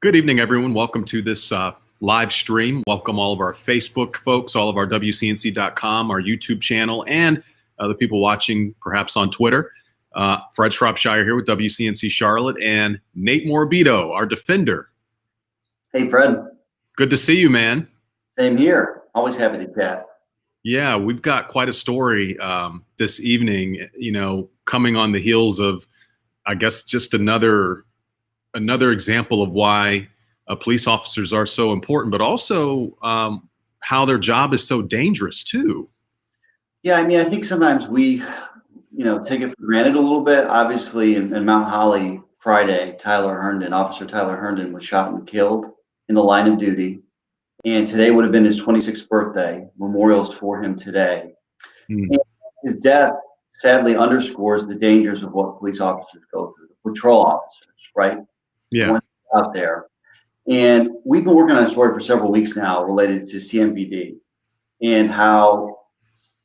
Good evening, everyone. Welcome to this live stream. Welcome all of our Facebook folks, all of our WCNC.com, our YouTube channel, and the people watching perhaps on Twitter. Fred Shropshire here with WCNC Charlotte, and Nate Morabito, our defender. Hey, Fred. Good to see you, man. Same here. Always happy to chat. Yeah, we've got quite a story this evening, coming on the heels of, I guess, just another example of why police officers are so important, but also how their job is so dangerous too. Yeah, I mean, I think sometimes we, take it for granted a little bit. Obviously, in Mount Holly Friday, Officer Tyler Herndon was shot and killed in the line of duty. And today would have been his 26th birthday. Memorials for him today. And his death sadly underscores the dangers of what police officers go through, the patrol officers, right? Yeah. Out there. And we've been working on a story for several weeks now related to CMPD and how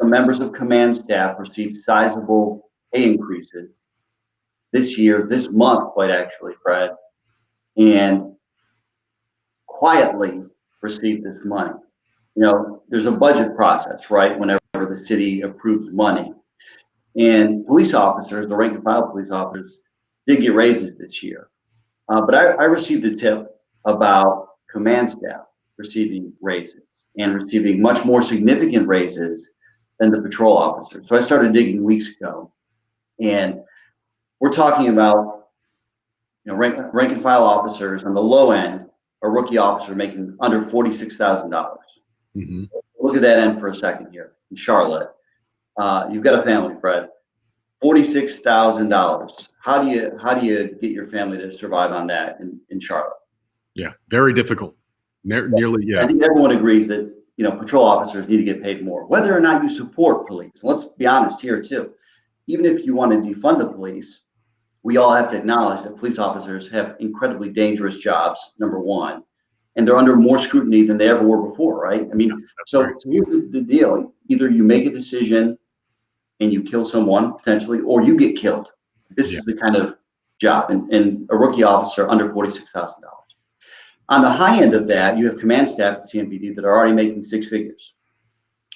the members of command staff received sizable pay increases this month, quite actually, Fred, and quietly received this money. There's a budget process, right? Whenever the city approves money. And police officers, the rank and file police officers, did get raises this year. But I received a tip about command staff receiving raises and receiving much more significant raises than the patrol officers. So I started digging weeks ago, and we're talking about rank and file officers on the low end, a rookie officer making under $46,000. Mm-hmm. Look at that end for a second here in Charlotte. You've got a family, Fred. $46,000. How do you get your family to survive on that in Charlotte? Yeah, very difficult. Nearly, yeah. I think everyone agrees that patrol officers need to get paid more, whether or not you support police. Let's be honest here too. Even if you want to defund the police, we all have to acknowledge that police officers have incredibly dangerous jobs. Number one, and they're under more scrutiny than they ever were before, right? I mean, so here's the deal: either you make a decision and you kill someone potentially, or you get killed. This is the kind of job, and a rookie officer under $46,000. On the high end of that, you have command staff at CMPD that are already making six figures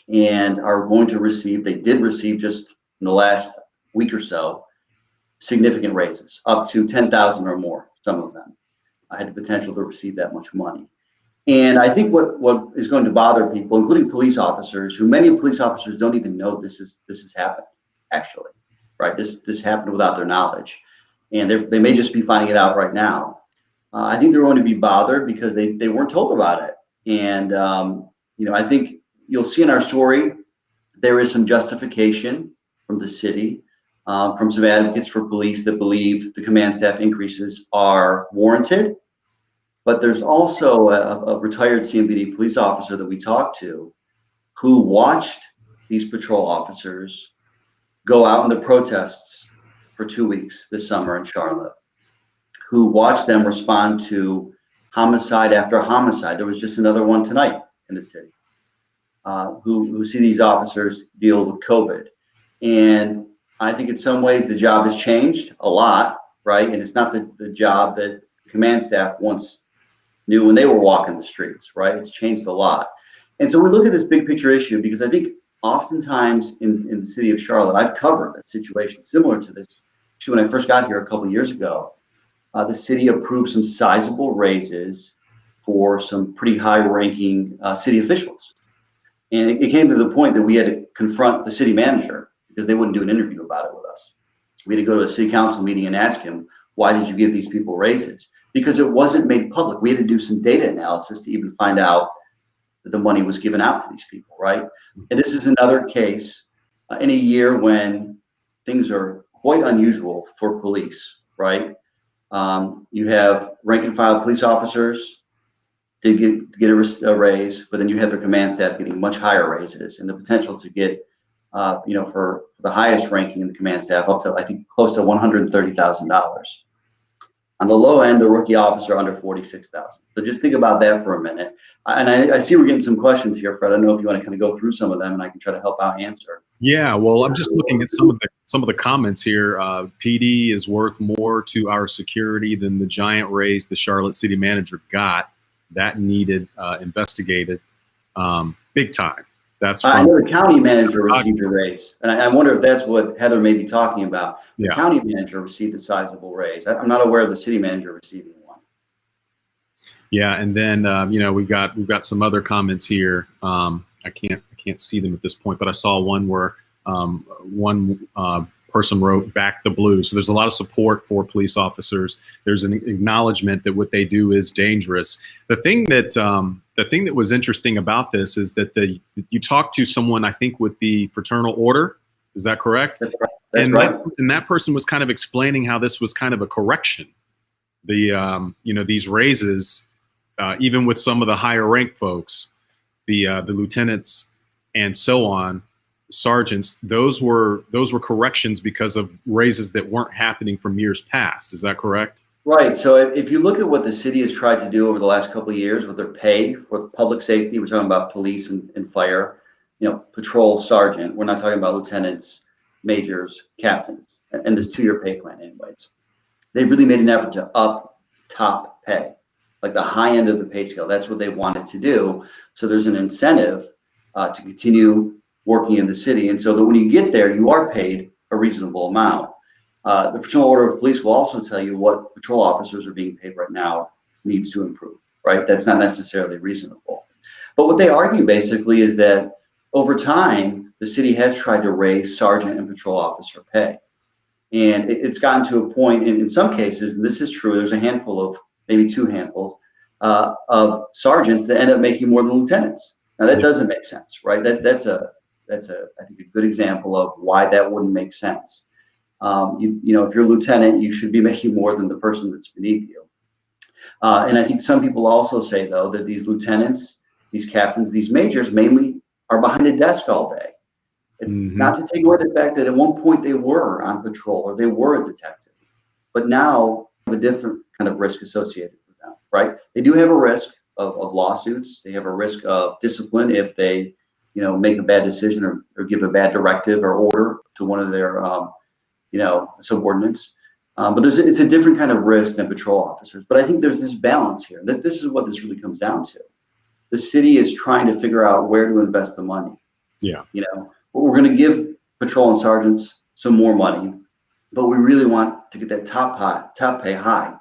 and are going to receive, they did receive just in the last week or so, significant raises, up to $10,000 or more, some of them. I had the potential to receive that much money. And I think what is going to bother people, including police officers, who many police officers don't even know this has happened, actually, right? This happened without their knowledge, and they may just be finding it out right now. I think they're going to be bothered because they weren't told about it. And I think you'll see in our story there is some justification from the city, from some advocates for police that believe the command staff increases are warranted. But there's also a retired CMPD police officer that we talked to who watched these patrol officers go out in the protests for 2 weeks this summer in Charlotte, who watched them respond to homicide after homicide. There was just another one tonight in the city, who see these officers deal with COVID. And I think in some ways the job has changed a lot, right? And it's not the job that command staff once knew when they were walking the streets, right? It's changed a lot. And so we look at this big picture issue because I think oftentimes in the city of Charlotte, I've covered a situation similar to this. Actually, when I first got here a couple of years ago, the city approved some sizable raises for some pretty high-ranking city officials. And it came to the point that we had to confront the city manager because they wouldn't do an interview about it with us. We had to go to a city council meeting and ask him, why did you give these people raises? Because it wasn't made public. We had to do some data analysis to even find out that the money was given out to these people, right? And this is another case in a year when things are quite unusual for police, right? You have rank and file police officers did get a raise, but then you have their command staff getting much higher raises, and the potential to get, for the highest ranking in the command staff up to, I think, close to $130,000. On the low end, the rookie officer under 46,000. So just think about that for a minute. And I see we're getting some questions here, Fred. I don't know if you want to kind of go through some of them, and I can try to help out answer. Yeah, well, I'm just looking at some of the comments here. PD is worth more to our security than the giant raise the Charlotte city manager got. That needed investigated big time. That's I know the county manager received a raise, and I wonder if that's what Heather may be talking about. The county manager received a sizable raise. I'm not aware of the city manager receiving one. Yeah, and then we've got some other comments here. I can't see them at this point, but I saw one where one person wrote "Back the Blue." So there's a lot of support for police officers. There's an acknowledgement that what they do is dangerous. The thing that was interesting about this is that you talked to someone, I think, with the fraternal order. Is that correct? That's right. That's right. And that person was kind of explaining how this was kind of a correction. These raises, even with some of the higher rank folks, the lieutenants and so on, sergeants, those were corrections because of raises that weren't happening from years past. Is that correct? Right. So if you look at what the city has tried to do over the last couple of years with their pay for public safety, we're talking about police and fire, patrol sergeant. We're not talking about lieutenants, majors, captains, and this 2-year pay plan anyways. They've really made an effort to up top pay, like the high end of the pay scale. That's what they wanted to do. So there's an incentive to continue working in the city. And so that when you get there, you are paid a reasonable amount. The Fraternal Order of Police will also tell you what patrol officers are being paid right now needs to improve, right? That's not necessarily reasonable. But what they argue basically is that over time, the city has tried to raise sergeant and patrol officer pay. And it's gotten to a point, in some cases, and this is true, there's a handful of, maybe 2 handfuls, of sergeants that end up making more than lieutenants. Now that doesn't make sense, right? That's I think a good example of why that wouldn't make sense. If you're a lieutenant, you should be making more than the person that's beneath you. And I think some people also say, though, that these lieutenants, these captains, these majors mainly are behind a desk all day. It's not to take away the fact that at one point they were on patrol or they were a detective, but now have a different kind of risk associated with them, right? They do have a risk of lawsuits. They have a risk of discipline if they, make a bad decision or give a bad directive or order to one of their, subordinates. But it's a different kind of risk than patrol officers. But I think there's this balance here. This is what this really comes down to. The city is trying to figure out where to invest the money. Yeah. We're going to give patrol and sergeants some more money, but we really want to get that top pay high,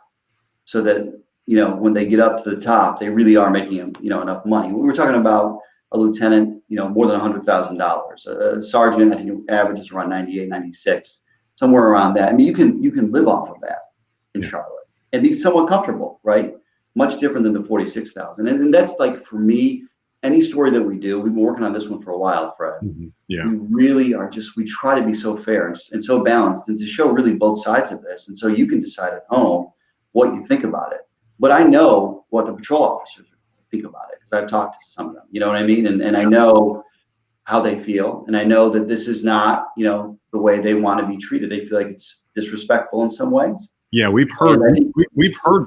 so that when they get up to the top, they really are making enough money. We were talking about a lieutenant, more than $100,000. A sergeant, I think, averages around 98, 96, somewhere around that. I mean, you can live off of that in Charlotte and be somewhat comfortable, right? Much different than the 46,000. And that's, like, for me, any story that we do, we've been working on this one for a while, Fred. Yeah. We really are we try to be so fair and so balanced, and to show really both sides of this. And so you can decide at home what you think about it. But I know what the patrol officers think about it, because I've talked to some of them, you know what I mean? And I know how they feel. And I know that this is not, the way they want to be treated. They feel like it's disrespectful in some ways. Yeah, we've heard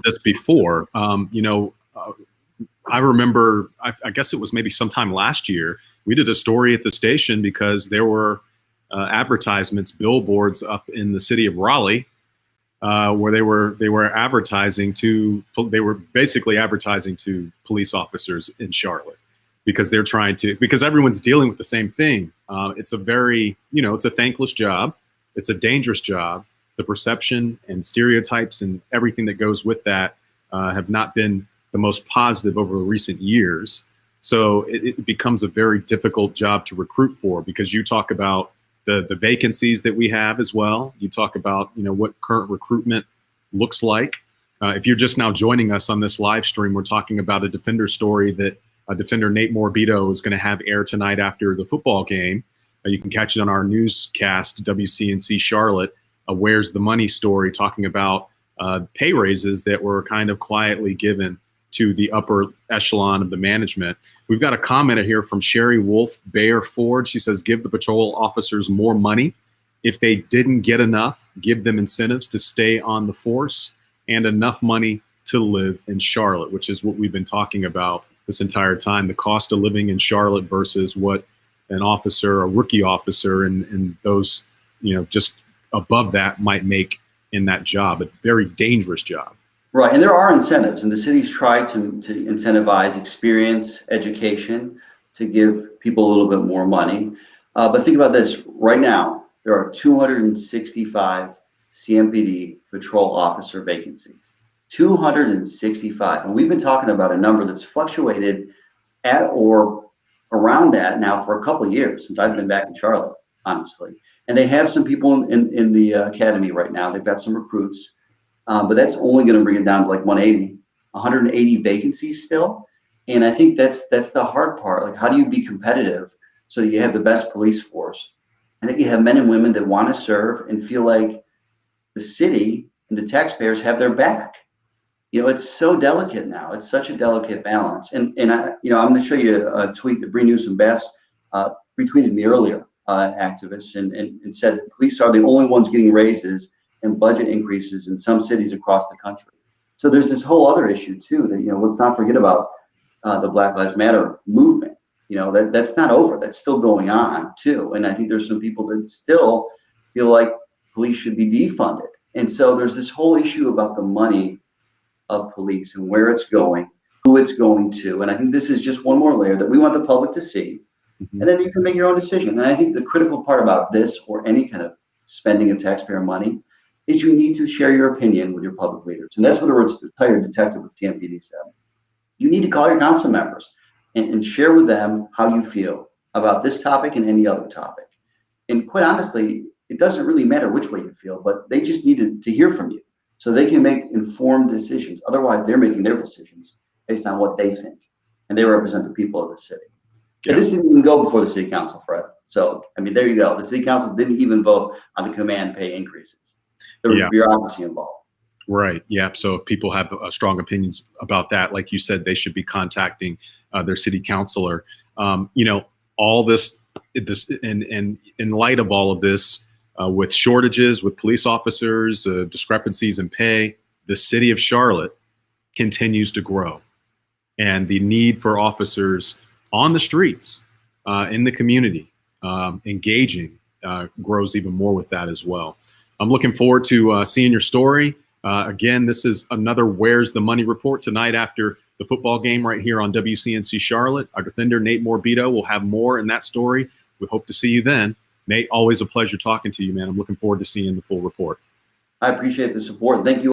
this before. I remember, I guess it was maybe sometime last year, we did a story at the station because there were advertisements, billboards up in the city of Raleigh, where they were basically advertising to police officers in Charlotte, because because everyone's dealing with the same thing. It's a very, it's a thankless job. It's a dangerous job. The perception and stereotypes and everything that goes with that have not been the most positive over recent years. So it becomes a very difficult job to recruit for, because you talk about the vacancies that we have as well. You talk about, what current recruitment looks like. If you're just now joining us on this live stream, we're talking about a Defender story that Defender Nate Morbido is going to have air tonight after the football game. You can catch it on our newscast, WCNC Charlotte, Where's the Money story, talking about pay raises that were kind of quietly given to the upper echelon of the management. We've got a commenter here from Sherry Wolfe Bayer Ford. She says, give the patrol officers more money. If they didn't get enough, give them incentives to stay on the force. and enough money to live in Charlotte, which is what we've been talking about this entire time. The cost of living in Charlotte versus what an officer, a rookie officer, and those, just above that might make in that job, a very dangerous job. Right, and there are incentives, and the cities try to incentivize experience, education, to give people a little bit more money. But think about this, right now, there are 265 CMPD patrol officer vacancies. 265, and we've been talking about a number that's fluctuated at or around that now for a couple of years since I've been back in Charlotte, honestly. And they have some people in the academy right now. They've got some recruits, but that's only going to bring it down to like 180 vacancies still. And I think that's the hard part. Like, how do you be competitive so that you have the best police force and that you have men and women that want to serve and feel like the city and the taxpayers have their back? It's so delicate now. It's such a delicate balance. And I'm going to show you a tweet that Bree Newsom Bass retweeted me earlier, activists, and said that police are the only ones getting raises and budget increases in some cities across the country. So there's this whole other issue too that, let's not forget about the Black Lives Matter movement. That's not over. That's still going on too. And I think there's some people that still feel like police should be defunded. And so there's this whole issue about the money of police and where it's going, who it's going to. And I think this is just one more layer that we want the public to see. And then you can make your own decision. And I think the critical part about this or any kind of spending of taxpayer money is you need to share your opinion with your public leaders. And that's what a retired detective with CMPD said. You need to call your council members and share with them how you feel about this topic and any other topic. And quite honestly, it doesn't really matter which way you feel, but they just need to hear from you so they can make informed decisions. Otherwise, they're making their decisions based on what they think, and they represent the people of the city. Yeah. And this didn't even go before the city council, Fred. So, there you go. The city council didn't even vote on the command pay increases. There was bureaucracy involved. Right. Yeah. So if people have strong opinions about that, like you said, they should be contacting their city councilor. All this in light of all of this, with shortages, with police officers, discrepancies in pay, the city of Charlotte continues to grow, and the need for officers on the streets, in the community, engaging, grows even more with that as well. I'm looking forward to seeing your story. Again, this is another Where's the Money report tonight after the football game right here on WCNC Charlotte. Our defender, Nate Morbido, will have more in that story. We hope to see you then. Nate, always a pleasure talking to you, man. I'm looking forward to seeing the full report. I appreciate the support. Thank you.